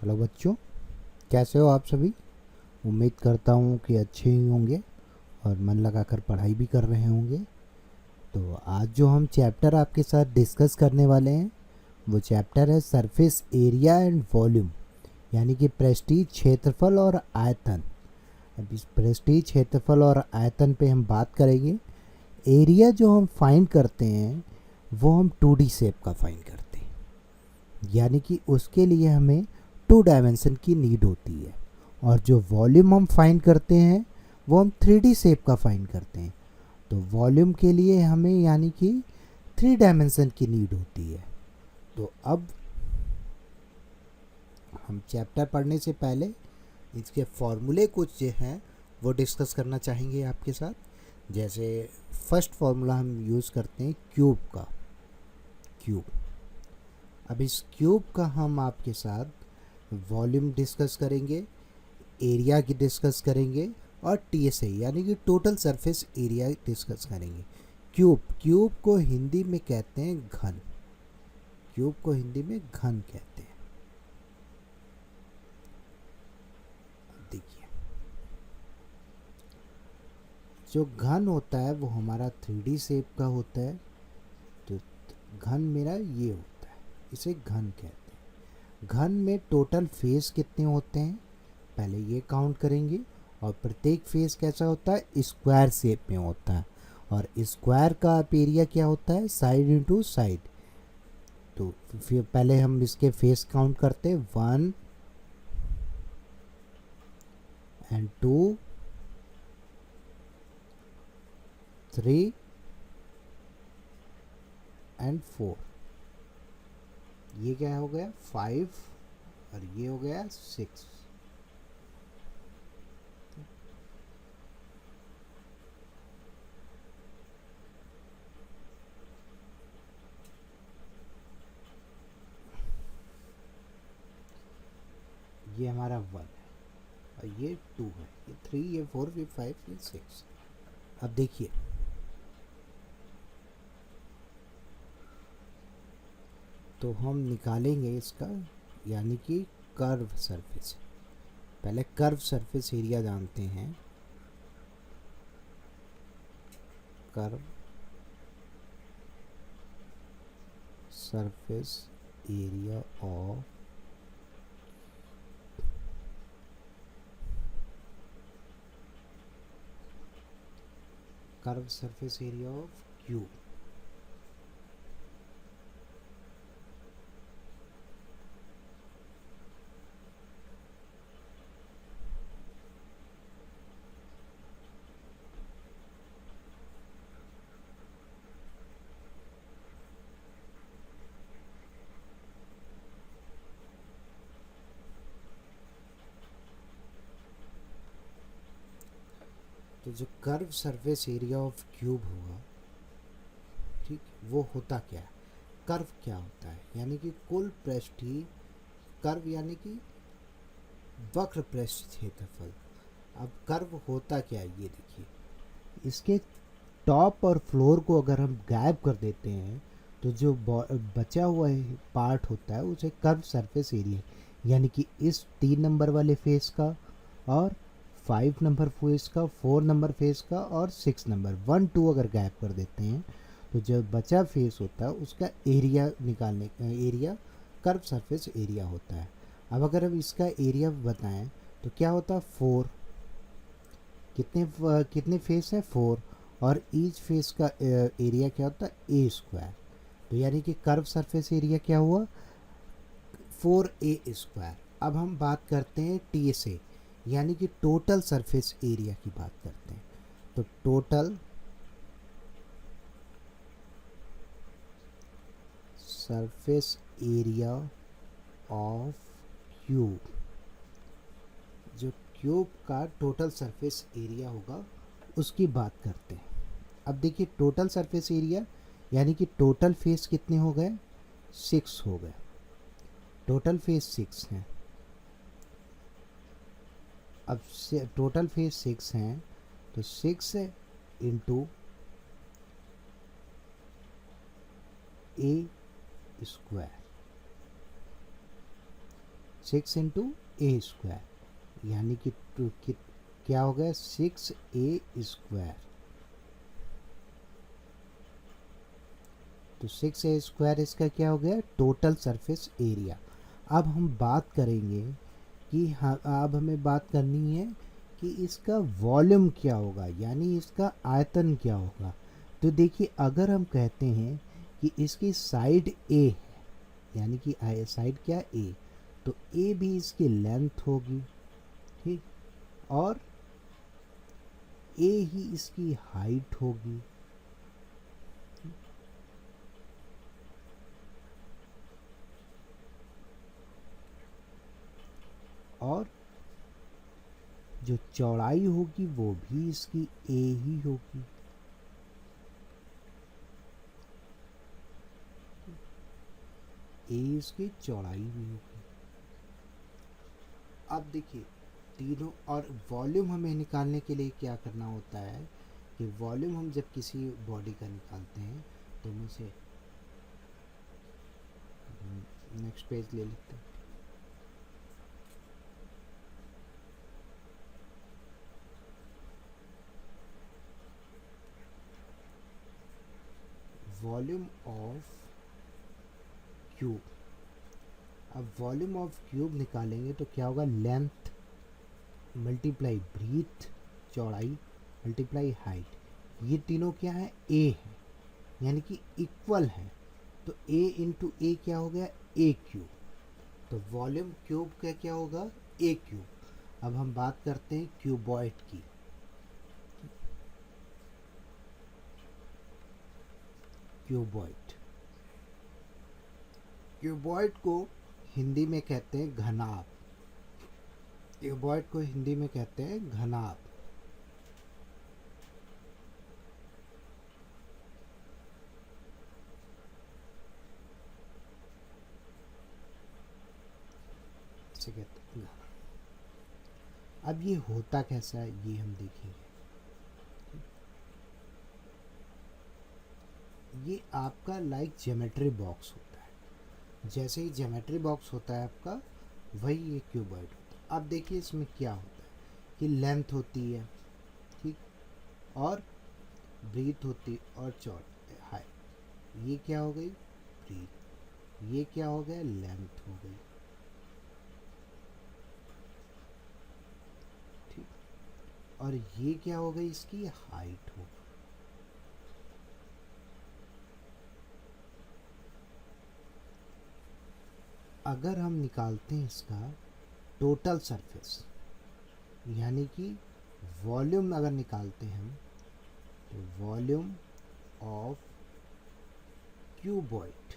Hello बच्चों, कैसे हो आप सभी। उम्मीद करता हूँ कि अच्छे ही होंगे और मन लगाकर पढ़ाई भी कर रहे होंगे। तो आज जो हम चैप्टर आपके साथ डिस्कस करने वाले हैं वो चैप्टर है सरफेस एरिया एंड वॉल्यूम, यानी कि प्रेस्टीज क्षेत्रफल और आयतन। अब इस प्रेस्टीज क्षेत्रफल और आयतन पे हम बात करेंगे। एरिया जो हम फाइंड करते हैं वो हम 2D शेप का फाइंड करते हैं, यानी कि उसके लिए हमें 2 डायमेंशन की नीड होती है। और जो वॉल्यूम हम फाइंड करते हैं वो हम 3D शेप का फाइंड करते हैं। तो वॉल्यूम के लिए हमें यानी कि 3 डायमेंशन की नीड होती है। तो अब हम चैप्टर पढ़ने से पहले इसके फॉर्मूले कुछ जो हैं वो डिस्कस करना चाहेंगे आपके साथ। जैसे फर्स्ट फार्मूला हम यूज़ करते हैं क्यूब का। क्यूब, अब इस क्यूब का हम आपके साथ वॉल्यूम डिस्कस करेंगे, एरिया की डिस्कस करेंगे और टीएसए यानी कि टोटल सरफेस एरिया डिस्कस करेंगे। क्यूब, क्यूब को हिंदी में कहते हैं घन। क्यूब को हिंदी में घन कहते हैं। देखिए, जो घन होता है वो हमारा 3D शेप का होता है। तो घन मेरा ये होता है, इसे घन कहते हैं। घन में टोटल फेस कितने होते हैं पहले ये काउंट करेंगे। और प्रत्येक फेस कैसा होता है, स्क्वायर शेप में होता है। और स्क्वायर का एरिया क्या होता है, साइड इंटू साइड। तो फिर पहले हम इसके फेस काउंट करते हैं, 1 and 2, 3 and 4। ये क्या हो गया 5 और ये हो गया 6। ये हमारा 1 है और ये 2 है, ये 3, ये 4, ये 5, ये 6। अब देखिए, तो हम निकालेंगे इसका यानी कि कर्व सरफेस। पहले कर्व सरफेस एरिया जानते हैं। Curve surface area of curve surface area of cube. तो जो curve surface area of cube होगा, ठीक, वो होता क्या है। कर्व क्या होता है, यानी कि कुल पृष्ठीय, कर्व यानी कि वक्र पृष्ठ क्षेत्रफल। अब कर्व होता क्या है ये देखिए, इसके टॉप और फ्लोर को अगर हम गायब कर देते हैं तो जो बचा हुआ पार्ट होता है उसे कर्व सरफेस एरिया, यानी कि इस 3 नंबर वाले फेस का और 5 नंबर फेस का, 4 नंबर फेस का और 6 नंबर 1 2 अगर गायब कर देते हैं तो जो बचा फेस होता है उसका एरिया निकालने, एरिया कर्व सरफेस एरिया होता है। अब अगर हम इसका एरिया बताएं तो क्या होता है 4। कितने फेस है 4, और ईच फेस का एरिया क्या होता है ए स्क्वायर। तो यानी कि कर्व सरफेस एरिया क्या हुआ 4a²। अब हम बात करते हैं टीएसए, यानी कि टोटल सरफेस एरिया की बात करते हैं। तो total surface area of cube, जो क्यूब का टोटल सरफेस एरिया होगा उसकी बात करते हैं। अब देखिए, टोटल सरफेस एरिया यानी कि टोटल फेस कितने हो गए 6 हो गए। टोटल फेस 6 हैं। अब से टोटल फेस 6 हैं तो 6 इंटू ए स्क्वायर, 6 इंटू ए स्क्वायर, यानी कि क्या हो गया 6a स्क्वायर। तो 6a स्क्वायर इसका क्या हो गया टोटल सरफेस एरिया। अब हम बात करेंगे कि हाँ, अब हमें बात करनी है कि इसका वॉल्यूम क्या होगा, यानी इसका आयतन क्या होगा। तो देखिए अगर हम कहते हैं कि इसकी साइड ए है, यानी कि साइड क्या ए, तो ए भी इसकी लेंथ होगी, ठीक, और ए ही इसकी हाइट होगी। और जो चौड़ाई होगी वो भी इसकी ए ही होगी। ए इसकी चौड़ाई भी होगी। अब देखिए तीनों, और वॉल्यूम हमें निकालने के लिए क्या करना होता है कि वॉल्यूम हम जब किसी बॉडी का निकालते हैं तो हम उसे नेक्स्ट पेज ले लेते हैं। Volume of cube. अब वॉल्यूम ऑफ क्यूब निकालेंगे तो क्या होगा, लेंथ मल्टीप्लाई ब्रीथ चौड़ाई मल्टीप्लाई हाइट, ये तीनों क्या है ए है, यानी कि इक्वल है। तो ए इंटू ए क्या हो गया ए क्यूब। तो वॉल्यूम क्यूब का क्या होगा ए क्यूब। अब हम बात करते हैं क्यूबॉइड की। क्यूबॉइड, क्यूबॉइड को हिंदी में कहते हैं घनाभ। क्यूबॉइड को हिंदी में कहते हैं घनाभ। इसे कहते हैं घनाभ। अब ये होता कैसा है ये हम देखेंगे। ये आपका लाइक ज्योमेट्री बॉक्स होता है, जैसे ही ज्योमेट्री बॉक्स होता है आपका, वही ये क्यूबॉइड होता है। अब देखिए इसमें क्या होता है कि लेंथ होती है, ठीक, और ब्रीथ होती है और चौड़ाई हाइट। ये क्या हो गई ब्रीथ, ये क्या हो गया लेंथ हो गई, ठीक, और ये क्या हो गई इसकी हाइट हो गई। अगर हम निकालते हैं इसका टोटल सरफेस, यानी कि वॉल्यूम अगर निकालते हैं हम, तो वॉल्यूम ऑफ क्यूबॉइड,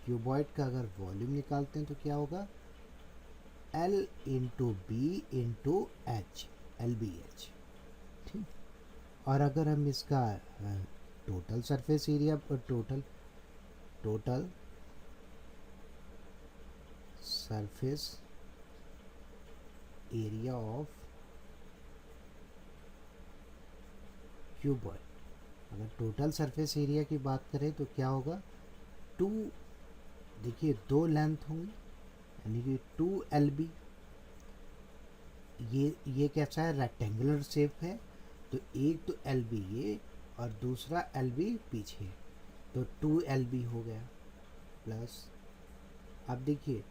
क्यूबॉइड का अगर वॉल्यूम निकालते हैं तो क्या होगा L into B into H, L B H, ठीक। और अगर हम इसका टोटल सरफेस एरिया पर total surface area of cuboid, अगर टोटल सरफेस एरिया की बात करें तो क्या होगा टू, देखिए दो लेंथ होंगी यानी कि 2LB। ये कैसा है रेक्टेंगुलर शेप है, तो एक तो LB ये और दूसरा LB पीछे, तो 2LB हो गया प्लस। अब देखिए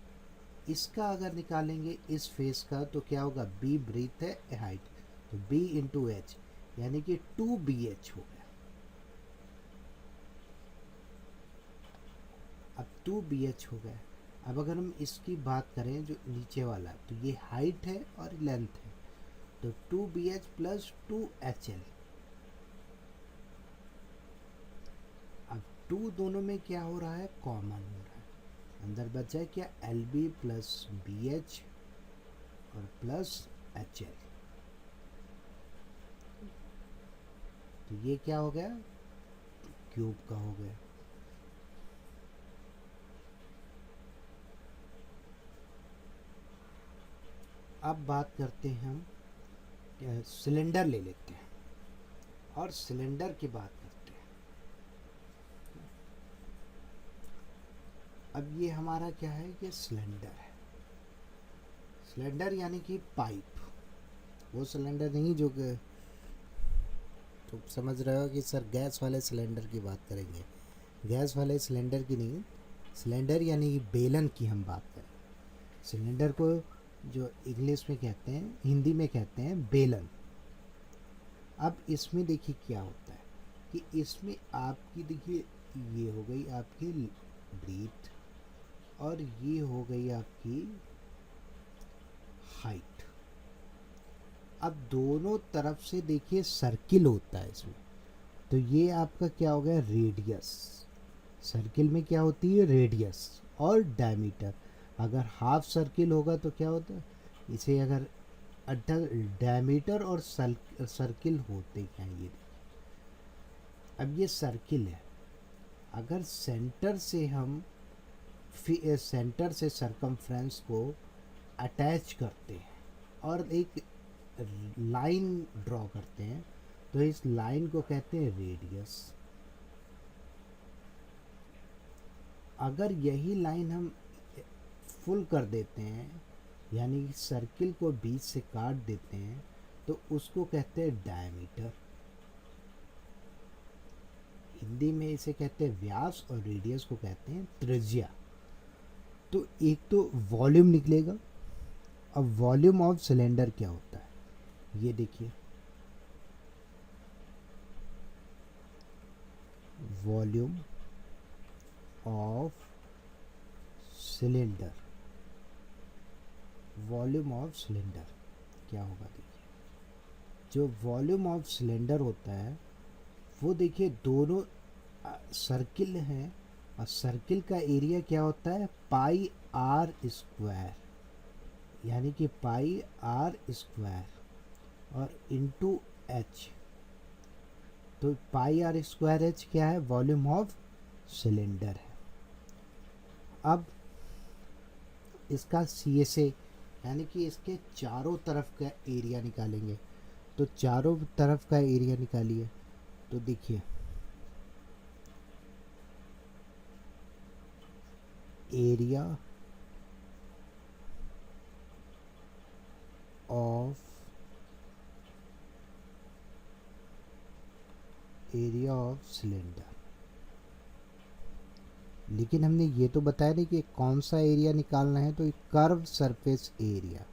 इसका अगर निकालेंगे इस फेस का तो क्या होगा B ब्रीथ है हाइट, तो B इंटू एच यानी कि 2BH हो गया। अब 2BH हो गया। अब अगर हम इसकी बात करें जो नीचे वाला, तो ये हाइट है और लेंथ है, तो 2BH प्लस 2HL। अब 2 दोनों में क्या हो रहा है कॉमन हो रहा है, अंदर बचा है क्या LB प्लस BH और प्लस HL। तो ये क्या हो गया क्यूब का हो गया। अब बात करते हैं हम सिलेंडर ले लेते हैं और सिलेंडर की बात करते हैं। अब ये हमारा क्या है, ये सिलेंडर है। सिलेंडर यानी कि पाइप, वो सिलेंडर नहीं जो कि तो समझ रहे हो कि सर गैस वाले सिलेंडर की बात करेंगे, गैस वाले सिलेंडर की नहीं। सिलेंडर यानी कि बेलन की हम बात करें। सिलेंडर को जो इंग्लिश में कहते हैं, हिंदी में कहते हैं बेलन। अब इसमें देखिए क्या होता है कि इसमें आपकी देखिए ये हो गई आपकी ब्रीथ और ये हो गई आपकी हाइट। अब दोनों तरफ से देखिए सर्किल होता है इसमें, तो ये आपका क्या हो गया, रेडियस। सर्किल में क्या होती है, रेडियस और डायमीटर। अगर हाफ सर्किल होगा तो क्या होता है, इसे अगर डायमीटर और सर्किल होते क्या हैं ये। अब ये सर्किल है, अगर सेंटर से हम सेंटर से सरकमफ्रेंस को अटैच करते हैं और एक लाइन ड्रॉ करते हैं, तो इस लाइन को कहते हैं रेडियस। अगर यही लाइन हम फुल कर देते हैं, यानी सर्किल को बीच से काट देते हैं, तो उसको कहते हैं डायमीटर। हिंदी में इसे कहते हैं व्यास और रेडियस को कहते हैं त्रिज्या। तो एक तो वॉल्यूम निकलेगा। अब वॉल्यूम ऑफ सिलेंडर क्या होता है, ये देखिए, volume of cylinder, volume of cylinder क्या होगा, देखिए जो वॉल्यूम ऑफ सिलेंडर होता है वो देखिए दोनों सर्किल हैं, और सर्किल का एरिया क्या होता है, पाई आर स्क्वायर, यानी कि पाई आर स्क्वायर और इंटू एच। तो पाई आर स्क्वायर एच क्या है, वॉल्यूम ऑफ सिलेंडर है। अब इसका सी एस ए यानी कि इसके चारों तरफ का एरिया निकालेंगे। तो चारों तरफ का एरिया निकालिए, तो देखिए एरिया ऑफ सिलेंडर। लेकिन हमने ये तो बताया नहीं कि कौन सा एरिया निकालना है, तो curve surface area.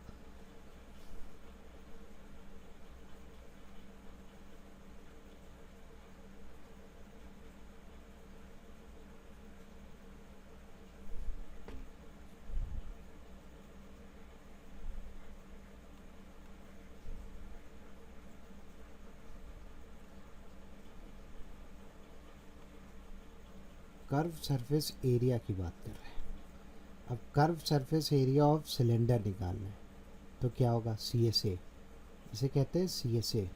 Curve surface area की बात कर रहे हैं। अब curve surface area of cylinder निकालना है, तो क्या होगा, सी एस ए, इसे कहते हैं सी एस ए।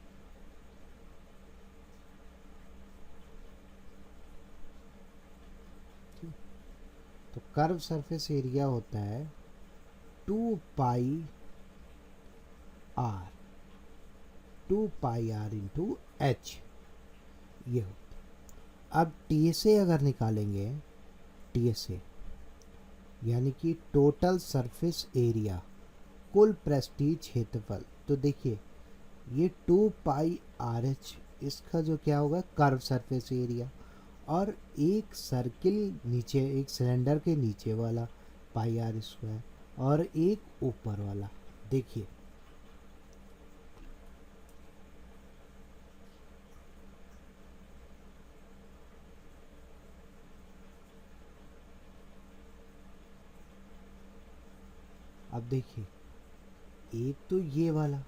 तो कर्व सरफेस एरिया होता है 2 pi r, 2 pi r into h, ये होता है। अब टी एस ए अगर निकालेंगे, टी एस ए यानी कि टोटल सरफेस एरिया, कुल पृष्ठीय क्षेत्रफल, तो देखिए ये 2 पाई आर एच, इसका जो क्या होगा, कर्व सरफेस एरिया, और एक सर्किल नीचे, एक सिलेंडर के नीचे वाला पाई आर स्क्वायर, और एक ऊपर वाला। देखिए अब देखिए एक तो ये वाला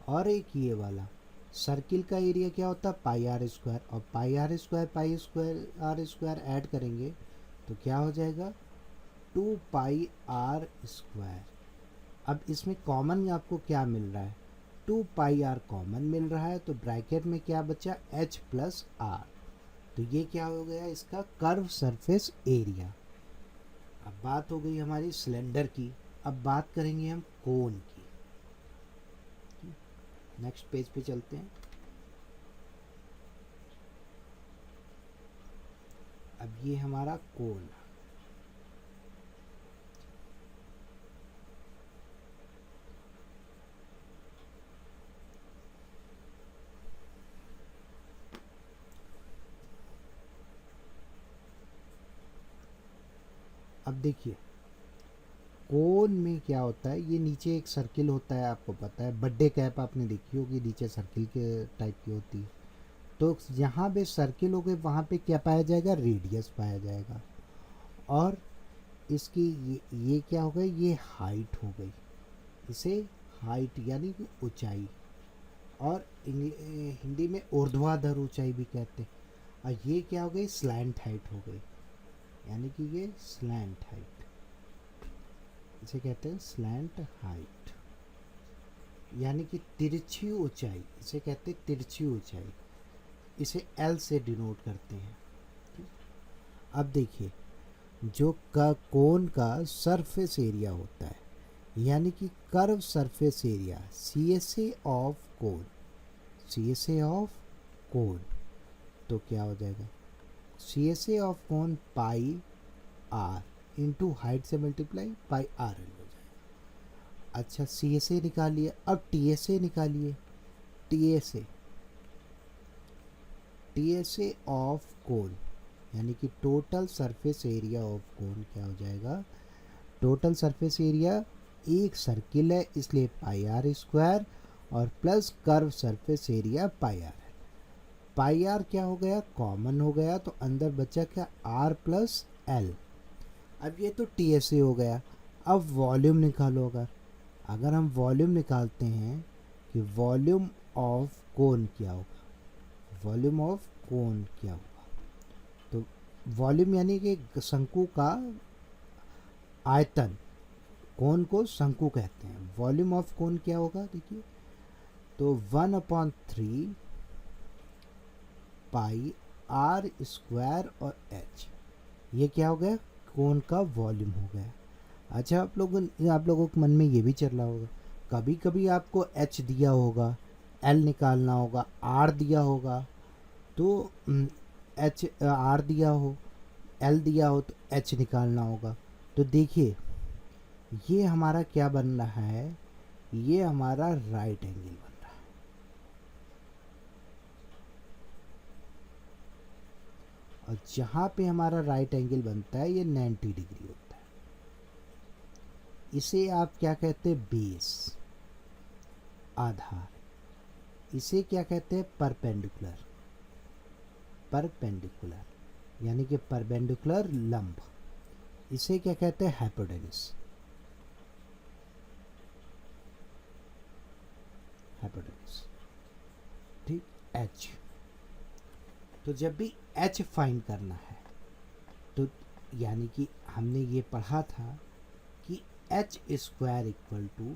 और एक ये वाला, सर्किल का एरिया क्या होता है, पाई आर स्क्वायर, और पाई आर स्क्वायर ऐड करेंगे तो क्या हो जाएगा, 2 पाई आर स्क्वायर। अब इसमें कॉमन आपको क्या मिल रहा है, 2 पाई आर कॉमन मिल रहा है, तो ब्रैकेट में क्या बचा, एच प्लस आर। तो ये क्या हो गया, इसका कर्व सरफेस एरिया। अब बात हो गई हमारी सिलेंडर की, अब बात करेंगे हम कोन की। नेक्स्ट पेज पे चलते हैं। अब ये हमारा कोन, अब देखिए कोन में क्या होता है, ये नीचे एक सर्किल होता है, आपको पता है बर्थडे कैप आपने देखी होगी, नीचे सर्किल के टाइप की होती है। तो जहाँ पे सर्किल हो गए वहाँ पे क्या पाया जाएगा, रेडियस पाया जाएगा। और इसकी ये क्या हो गई, ये हाइट हो गई, इसे हाइट यानी कि ऊंचाई, और हिंदी में ऊर्ध्वाधर ऊंचाई भी कहते हैं। और ये क्या हो गई, स्लैंट हाइट हो गई, यानी कि ये स्लैंट हाइट, इसे कहते हैं स्लैंट हाइट, यानी कि तिरछी ऊंचाई, इसे कहते हैं तिरछी ऊंचाई, इसे एल से डिनोट करते हैं। अब देखिए जो का कोन का सरफेस एरिया होता है, यानी कि curve surface area, C S A of cone, C S A of cone, तो क्या हो जाएगा, C S A of cone pi r into height से मल्टीप्लाई पाई आर एल हो जाएगा। अच्छा सी एस ए निकालिए, अब टी एस ए निकालिए, T S A, T S A of cone यानी कि total surface area of cone क्या हो जाएगा, टोटल सरफेस एरिया, एक सर्किल है इसलिए पाई आर स्क्वायर और plus curve surface area pi r है। पाई आर क्या हो गया, कॉमन हो गया, तो अंदर बचा क्या, आर प्लस एल। अब ये तो टी एस ए हो गया। अब वॉल्यूम निकालो, अगर हम वॉल्यूम निकालते हैं कि वॉल्यूम ऑफ कोन क्या होगा, वॉल्यूम ऑफ कोन क्या होगा, तो वॉल्यूम यानी कि शंकु का आयतन, कोन को शंकु कहते हैं, वॉल्यूम ऑफ कोन क्या होगा देखिए, तो 1/3 पाई आर स्क्वायर और एच, ये क्या हो गया, कोन का वॉल्यूम हो गया। अच्छा आप लोगों के मन में ये भी चल रहा होगा, कभी कभी आपको एच दिया होगा, एल निकालना होगा, आर दिया होगा, तो एच आर दिया हो, एल दिया हो तो एच निकालना होगा। तो देखिए ये हमारा क्या बन रहा है, ये हमारा राइट एंगल बन रहा है। और जहाँ पे हमारा राइट एंगल बनता है ये 90 डिग्री होता है, इसे आप क्या कहते हैं, बेस, आधार, इसे क्या कहते हैं, परपेंडिकुलर, परपेंडिकुलर यानी कि परपेंडिकुलर लंब, इसे क्या कहते हैं, हाइपोटेनस, हाइपोटेनस, ठीक। एच, तो जब भी एच फाइंड करना है तो यानी कि हमने ये पढ़ा था कि एच स्क्वायर इक्वल टू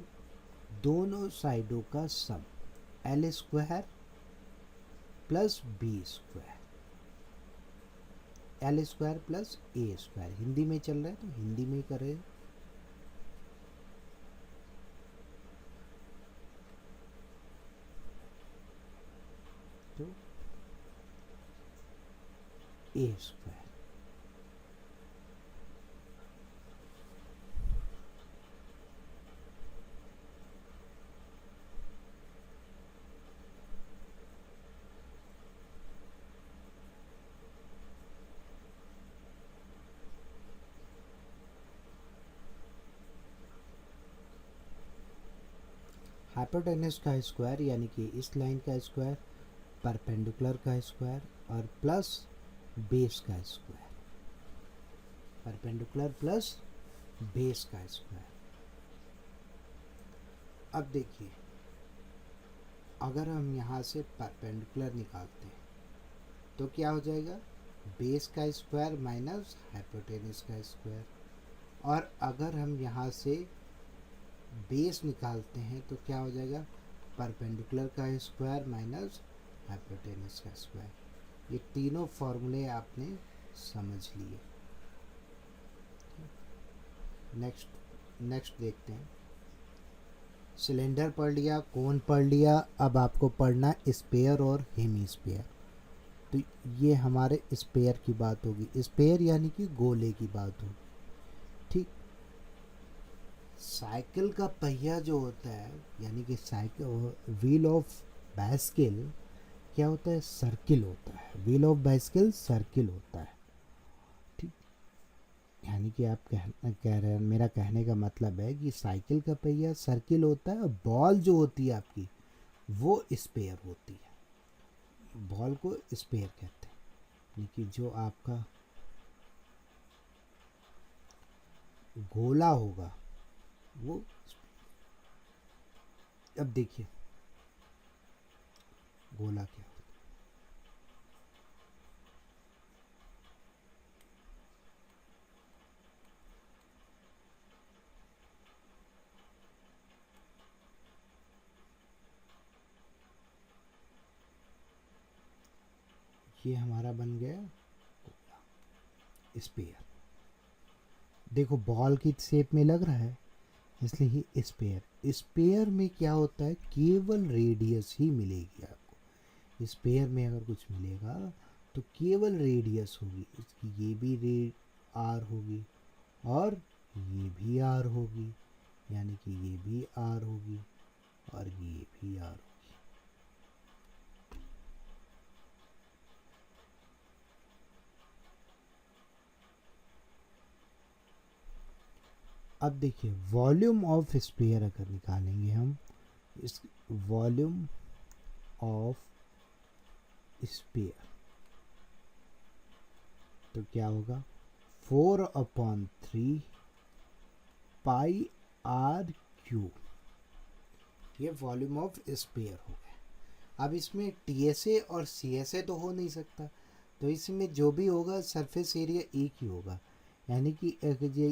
दोनों साइडों का sum, l square plus b square, l square plus a square, Hindi में चल रहा है तो हिंदी में ही करें। तो ए स्क्वायर, हाइपोटेनस का स्क्वायर यानी कि इस लाइन का स्क्वायर, परपेंडिकुलर का स्क्वायर और प्लस बेस का स्क्वायर, परपेंडिकुलर प्लस बेस का स्क्वायर। अब देखिए अगर हम यहाँ से परपेंडिकुलर निकालते हैं तो क्या हो जाएगा, बेस का स्क्वायर माइनस हाइपोटेनस का स्क्वायर, और अगर हम यहाँ से बेस निकालते हैं तो क्या हो जाएगा, परपेंडिकुलर का स्क्वायर माइनस हाइपोटेनस का स्क्वायर। ये तीनों फॉर्मूले आपने समझ लिए। नेक्स्ट देखते हैं, सिलेंडर पढ़ लिया, कोन पढ़ लिया, अब आपको पढ़ना स्पेयर और हेमी स्पेयर। तो ये हमारे स्पेयर की बात होगी, स्पेयर यानी कि गोले की बात होगी, ठीक। साइकिल का पहिया जो होता है यानी कि साइकिल, व्हील ऑफ बाइसिकल क्या होता है, सर्किल होता है, व्हील ऑफ बाइसिकल सर्किल होता है, ठीक। यानी कि आप कह रहे हैं, मेरा कहने का मतलब है कि साइकिल का पहिया सर्किल होता है और बॉल जो होती है आपकी वो स्पेयर होती है। बॉल को स्पेयर कहते हैं, यानी कि जो आपका गोला होगा वो। अब देखिए गोला क्या होता है, ये हमारा बन गया स्पेयर। देखो बॉल की शेप में लग रहा है, इसलिए ही स्पेयर। स्पेयर में क्या होता है, केवल रेडियस ही मिलेगी आपको। स्पेयर में अगर कुछ मिलेगा तो केवल रेडियस होगी, इसकी ये भी आर होगी और ये भी आर होगी, यानी कि ये भी आर होगी और ये भी आर होगी। अब देखिए वॉल्यूम ऑफ स्पेयर अगर निकालेंगे हम, इस वॉल्यूम ऑफ स्पेयर तो क्या होगा, 4/3 पाई आर क्यूब। ये वॉल्यूम ऑफ स्पेयर हो गया। अब इसमें टीएसए और सीएसए तो हो नहीं सकता, तो इसमें जो भी होगा सरफेस एरिया एक ही होगा। यानी कि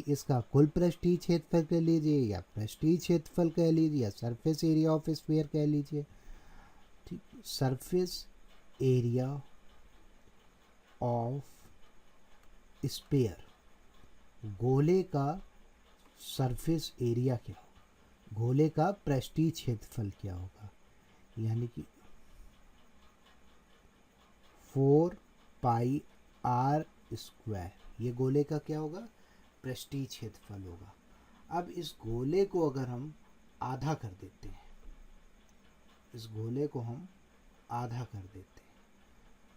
इसका कुल पृष्ठीय क्षेत्रफल कह लीजिए या पृष्ठीय क्षेत्रफल कह लीजिए या सरफेस एरिया ऑफ स्फीयर कह लीजिए। ठीक, सरफेस एरिया ऑफ स्फीयर, गोले का सरफेस एरिया क्या होगा, गोले का पृष्ठीय क्षेत्रफल क्या होगा, यानी कि 4 पाई आर स्क्वायर, ये गोले का क्या होगा, पृष्ठीय क्षेत्रफल होगा। अब इस गोले को अगर हम आधा कर देते हैं, इस गोले को हम आधा कर देते हैं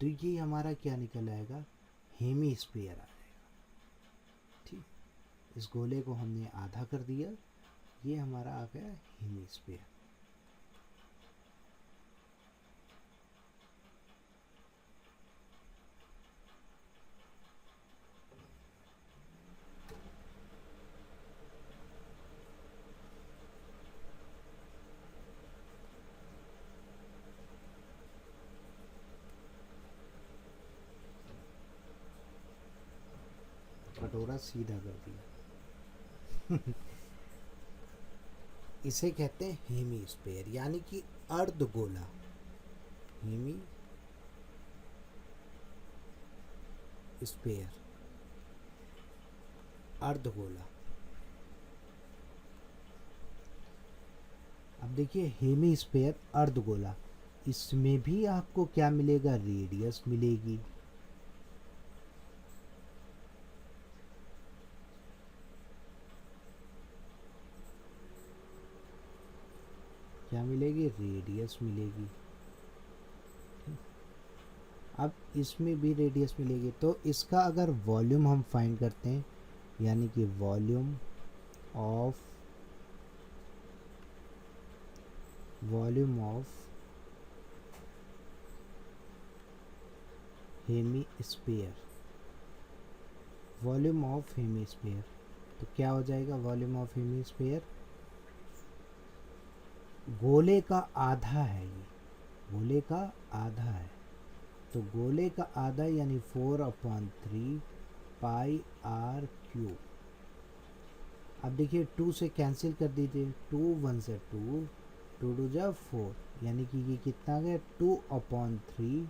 तो ये हमारा क्या निकल आएगा, हेमी स्फीयर आ जाएगा। ठीक, इस गोले को हमने आधा कर दिया, ये हमारा आ गया हेमी स्फीयर। कटोरा सीधा कर दिया। इसे कहते हैं हेमी स्फीयर, यानी कि अर्धगोला। Hemy sphere, अर्धगोला। अब देखिए हेमी स्फीयर अर्धगोला, इसमें भी आपको क्या मिलेगा, रेडियस मिलेगी। क्या मिलेगी, रेडियस मिलेगी। अब इसमें भी रेडियस मिलेगी, तो इसका अगर वॉल्यूम हम फाइंड करते हैं, यानी कि volume of hemisphere, volume of hemisphere, तो क्या हो जाएगा, वॉल्यूम ऑफ हेमी स्फीयर गोले का आधा है, ये गोले का आधा है, तो गोले का आधा यानी 4/3 पाई आर क्यूब। अब देखिए 2 से कैंसिल कर दीजिए, 2 1 से 2, 2 2 जा 4, यानी कि ये कितना आ गया, 2/3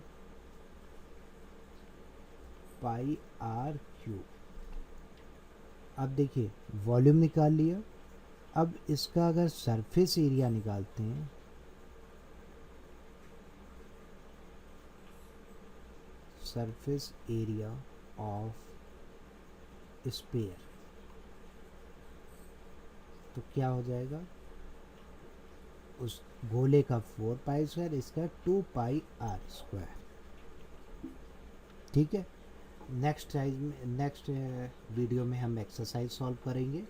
पाई आर क्यूब। अब देखिए वॉल्यूम निकाल लिया। अब इसका अगर सरफेस एरिया निकालते हैं, सरफेस एरिया ऑफ स्फीयर, तो क्या हो जाएगा, उस गोले का 4 पाई स्क्वायर, इसका 2 पाई आर स्क्वायर। ठीक है, नेक्स्ट वीडियो में हम एक्सरसाइज सॉल्व करेंगे।